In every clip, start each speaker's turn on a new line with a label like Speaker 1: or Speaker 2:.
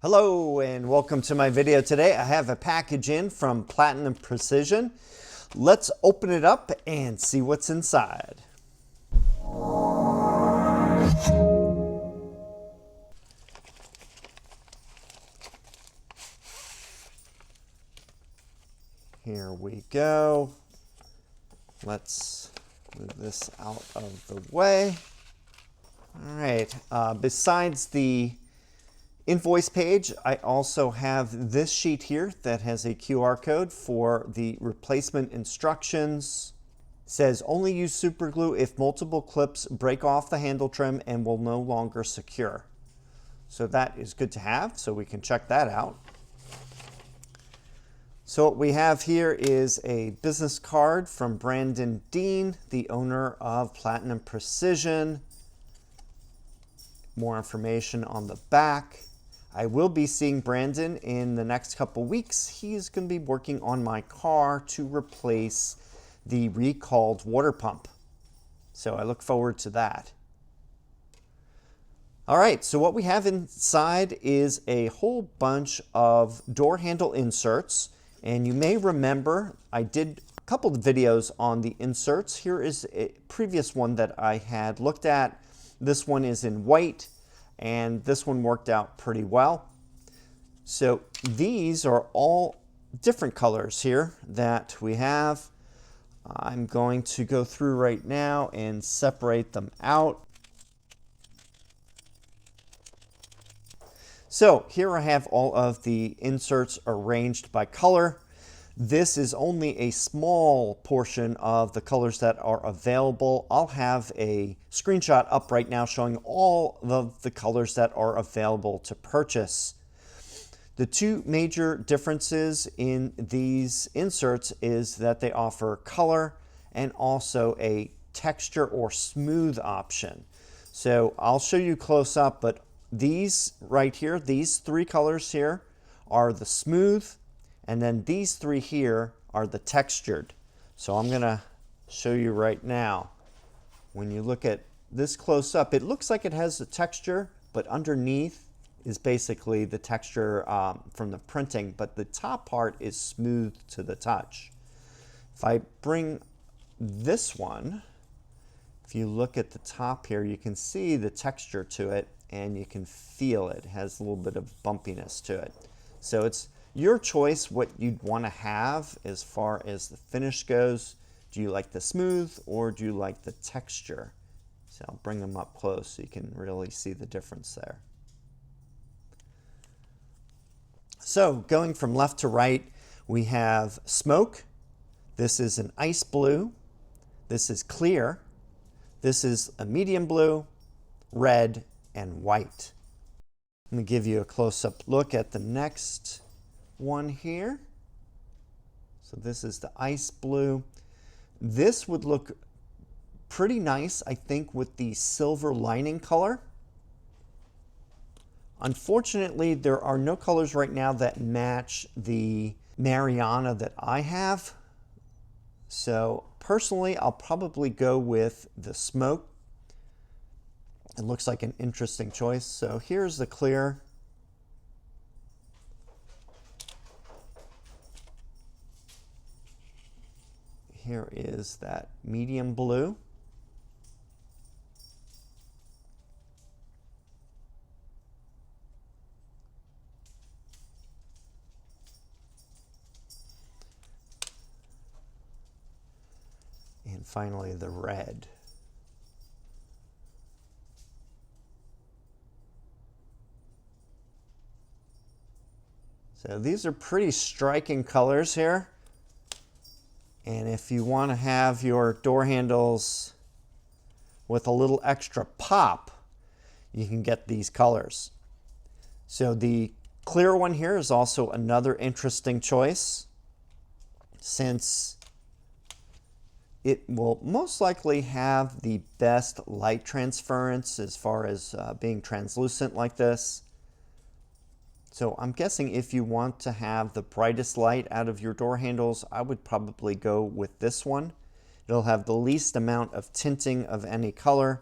Speaker 1: Hello and welcome to my video today. I have a package in from Platinum Precision. Let's open it up and see what's inside. Here we go. Let's move this out of the way. All right, besides the invoice page, I also have this sheet here that has a QR code for the replacement instructions. It says only use super glue if multiple clips break off the handle trim and will no longer secure. So that is good to have, so we can check that out. So what we have here is a business card from Brandon Dean, the owner of Platinum Precision. More information on the back. I will be seeing Brandon in the next couple weeks. He's going to be working on my car to replace the recalled water pump. So I look forward to that. All right, so what we have inside is a whole bunch of door handle inserts. And you may remember I did a couple of videos on the inserts. Here is a previous one that I had looked at. This one is in white, and this one worked out pretty well. So these are all different colors here that we have. I'm going to go through right now and separate them out. So here I have all of the inserts arranged by color. This is only a small portion of the colors that are available. I'll have a screenshot up right now showing all of the colors that are available to purchase. The two major differences in these inserts is that they offer color and also a texture or smooth option. So I'll show you close up, but these right here, these three colors here are the smooth, and then these three here are the textured. So I'm gonna show you right now. When you look at this close up, it looks like it has the texture, but underneath is basically the texture from the printing, but the top part is smooth to the touch. If I bring this one, if you look at the top here, you can see the texture to it and you can feel it. It has a little bit of bumpiness to it. So it's your choice what you'd want to have as far as the finish goes. Do you like the smooth or do you like the texture? So I'll bring them up close so you can really see the difference there. So going from left to right, we have smoke. This is an ice blue. This is clear. This is a medium blue, red, and white. Let me give you a close-up look at the next one here. So this is the ice blue. This would look pretty nice, I think, with the silver lining color. Unfortunately, there are no colors right now that match the Mariana that I have. So personally, I'll probably go with the smoke. It looks like an interesting choice. So here's the clear. Here is that medium blue. And finally the red. So these are pretty striking colors here. And if you want to have your door handles with a little extra pop, you can get these colors. So the clear one here is also another interesting choice, since it will most likely have the best light transference as far as being translucent like this. So I'm guessing if you want to have the brightest light out of your door handles, I would probably go with this one. It'll have the least amount of tinting of any color.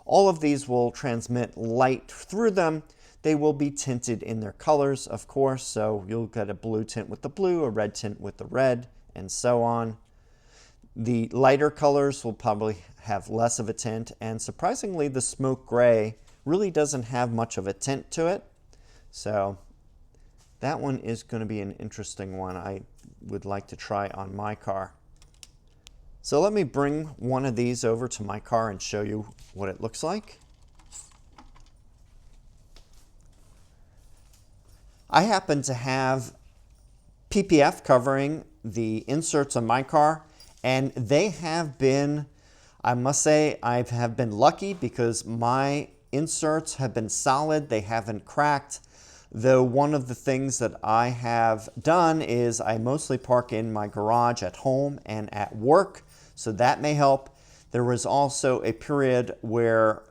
Speaker 1: All of these will transmit light through them. They will be tinted in their colors, of course, so you'll get a blue tint with the blue, a red tint with the red, and so on. The lighter colors will probably have less of a tint, and surprisingly, the smoke gray really doesn't have much of a tint to it. So that one is going to be an interesting one I would like to try on my car. So let me bring one of these over to my car and show you what it looks like. I happen to have PPF covering the inserts on my car, and they have been, I must say, I have been lucky because my inserts have been solid. They haven't cracked. Though one of the things that I have done is I mostly park in my garage at home and at work, so that may help. There was also a period where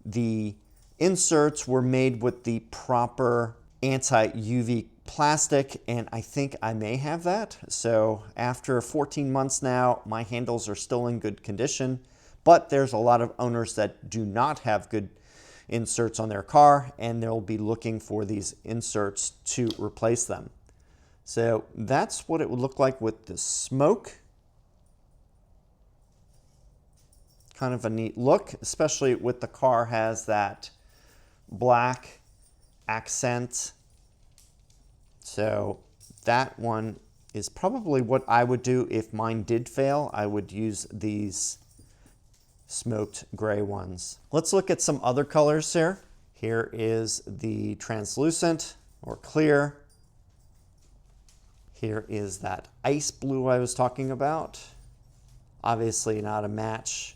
Speaker 1: the inserts were made with the proper anti-UV plastic, and I think I may have that. So after 14 months now, my handles are still in good condition, but there's a lot of owners that do not have good inserts on their car, and they'll be looking for these inserts to replace them. So that's what it would look like with the smoke. Kind of a neat look, especially with the car has that black accent. So that one is probably what I would do if mine did fail. I would use these smoked gray ones. Let's look at some other colors here. Here is the translucent or clear. Here is that ice blue I was talking about. Obviously not a match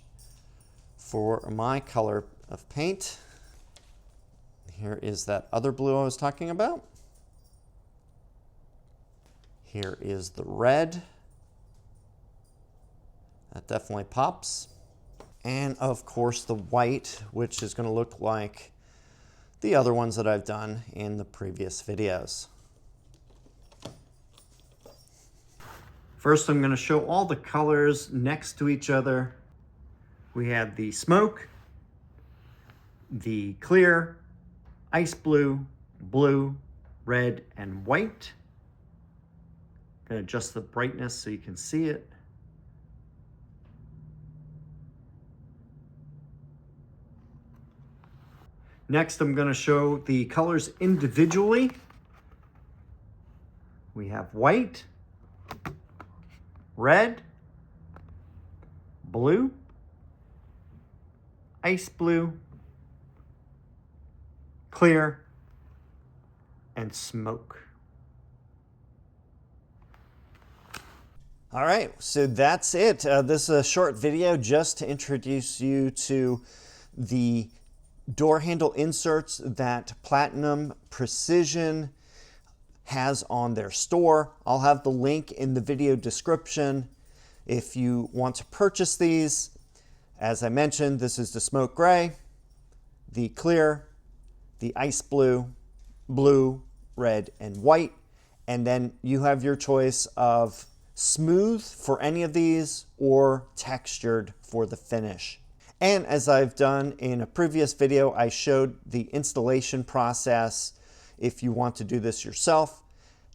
Speaker 1: for my color of paint. Here is that other blue I was talking about. Here is the red. That definitely pops. And of course the white, which is going to look like the other ones that I've done in the previous videos. First, I'm going to show all the colors next to each other. We have the smoke, the clear, ice blue, blue, red, and white. I'm going to adjust the brightness so you can see it. Next, I'm going to show the colors individually. We have white, red, blue, ice blue, clear, and smoke. All right, so that's it. This is a short video just to introduce you to the door handle inserts that Platinum Precision has on their store. I'll have the link in the video description if you want to purchase these. As I mentioned, this is the smoke gray, the clear, the ice blue, blue, red, and white. And then you have your choice of smooth for any of these or textured for the finish. And as I've done in a previous video, I showed the installation process if you want to do this yourself.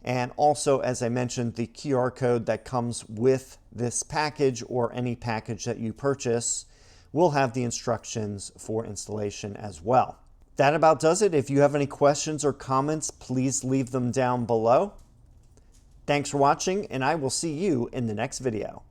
Speaker 1: And also, as I mentioned, the QR code that comes with this package or any package that you purchase will have the instructions for installation as well. That about does it. If you have any questions or comments, please leave them down below. Thanks for watching, and I will see you in the next video.